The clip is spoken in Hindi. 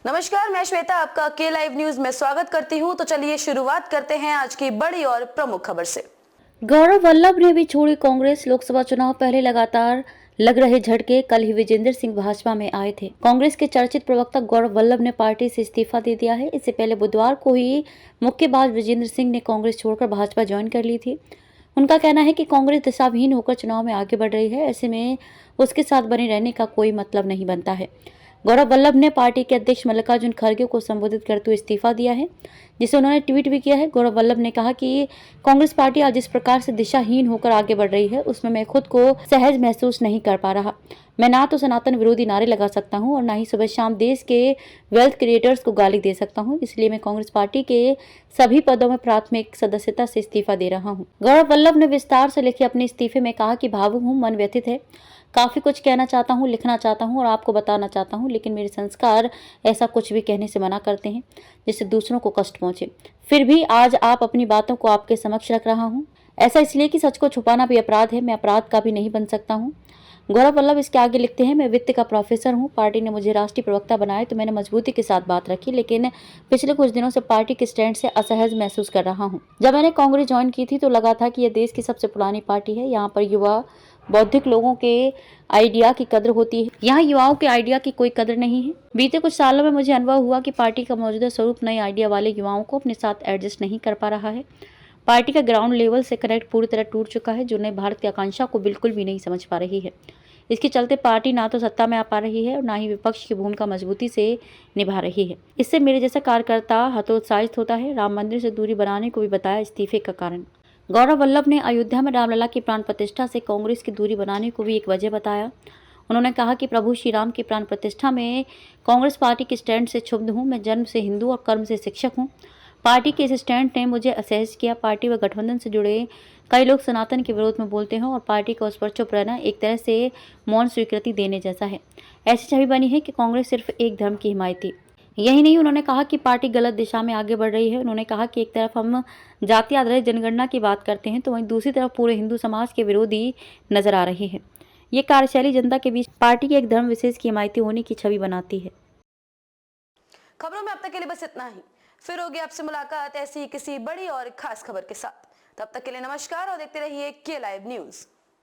नमस्कार, मैं श्वेता आपका के लाइव न्यूज में स्वागत करती हूं। तो चलिए शुरुआत करते हैं आज की बड़ी और प्रमुख खबर से। गौरव वल्लभ ने भी छोड़ी कांग्रेस। लोकसभा चुनाव पहले लगातार लग रहे झटके। कल ही विजेंद्र सिंह भाजपा में आए थे। कांग्रेस के चर्चित प्रवक्ता गौरव वल्लभ ने पार्टी से इस्तीफा दे दिया है। इससे पहले बुधवार को ही मुक्केबाज विजेंद्र सिंह ने कांग्रेस छोड़कर भाजपा ज्वाइन कर ली थी। उनका कहना है कि कांग्रेस दिशाविहीन होकर चुनाव में आगे बढ़ रही है, ऐसे में उसके साथ बने रहने का कोई मतलब नहीं बनता है। गौरव वल्लभ ने पार्टी के अध्यक्ष मल्लिकार्जुन खड़गे को संबोधित करते हुए इस्तीफा दिया है, जिसे उन्होंने ट्वीट भी किया है। गौरव वल्लभ ने कहा कि कांग्रेस पार्टी आज जिस प्रकार से दिशाहीन होकर आगे बढ़ रही है, उसमें मैं खुद को सहज महसूस नहीं कर पा रहा। मैं ना तो सनातन विरोधी नारे लगा सकता हूं और ना ही सुबह शाम देश के वेल्थ क्रिएटर्स को गाली दे सकता हूं। इसलिए मैं कांग्रेस पार्टी के सभी पदों में प्राथमिक सदस्यता से इस्तीफा दे रहा हूं। गौरव वल्लभ ने विस्तार से लिखे अपने इस्तीफे में कहा कि भावुक हूं, मन व्यथित है, काफी कुछ कहना चाहता हूँ, लिखना चाहता हूँ और आपको बताना चाहता हूँ, लेकिन मेरे संस्कार ऐसा कुछ भी कहने से मना करते हैं जिससे दूसरों को कष्ट पहुंचे। फिर भी आज आप अपनी बातों को आपके समक्ष रख रहा हूँ। ऐसा इसलिए कि सच को छुपाना भी अपराध है। मैं अपराध का भी नहीं बन सकता हूँ। गौरव वल्लभ इसके आगे लिखते हैं, मैं वित्त का प्रोफेसर हूँ। पार्टी ने मुझे राष्ट्रीय प्रवक्ता बनाया तो मैंने मजबूती के साथ बात रखी, लेकिन पिछले कुछ दिनों से पार्टी के स्टैंड से असहज महसूस कर रहा हूँ। जब मैंने कांग्रेस ज्वाइन की थी तो लगा था कि यह देश की सबसे पुरानी पार्टी है। यहाँ पर युवा बौद्धिक लोगों के आइडिया की कदर होती है। यहाँ युवाओं के आइडिया की कोई कदर नहीं है। बीते कुछ सालों में मुझे अनुभव हुआ कि पार्टी का मौजूदा स्वरूप नए आइडिया वाले युवाओं को अपने साथ एडजस्ट नहीं कर पा रहा है। पार्टी का ग्राउंड लेवल से कनेक्ट पूरी तरह टूट चुका है, जो नए भारत की आकांक्षा को बिल्कुल भी नहीं समझ पा रही है। इसके चलते पार्टी ना तो सत्ता में आ पा रही है और ना ही विपक्ष की भूमिका मजबूती से निभा रही है। इससे मेरे जैसा कार्यकर्ता हतोत्साहित होता है। राम मंदिर से दूरी बनाने को भी बताया इस्तीफे का कारण। गौरव वल्लभ ने अयोध्या में रामलला की प्राण प्रतिष्ठा से कांग्रेस की दूरी बनाने को भी एक वजह बताया। उन्होंने कहा कि प्रभु श्री राम की प्राण प्रतिष्ठा में कांग्रेस पार्टी के स्टैंड से क्षुब्ध हूं। मैं जन्म से हिंदू और कर्म से शिक्षक हूं। पार्टी के इस स्टैंड ने मुझे असहज किया। पार्टी व गठबंधन से जुड़े कई लोग सनातन के विरोध में बोलते हैं और पार्टी का उस पर चुप रहना एक तरह से मौन स्वीकृति देने जैसा है। ऐसी छवि बनी है कि कांग्रेस सिर्फ एक धर्म की हिमायती। यही नहीं, उन्होंने कहा कि पार्टी गलत दिशा में आगे बढ़ रही है। उन्होंने कहा कि एक तरफ हम जाति आधारित जनगणना की बात करते हैं तो वहीं दूसरी तरफ पूरे हिंदू समाज के विरोधी नजर आ रहे हैं। ये कार्यशैली जनता के बीच पार्टी के एक धर्म विशेष की हिमायती होने की छवि बनाती है। खबरों में अब तक के लिए बस इतना ही। फिर होगी आपसे मुलाकात ऐसी किसी बड़ी और खास खबर के साथ। तब तक के लिए नमस्कार और देखते रहिए के लाइव न्यूज।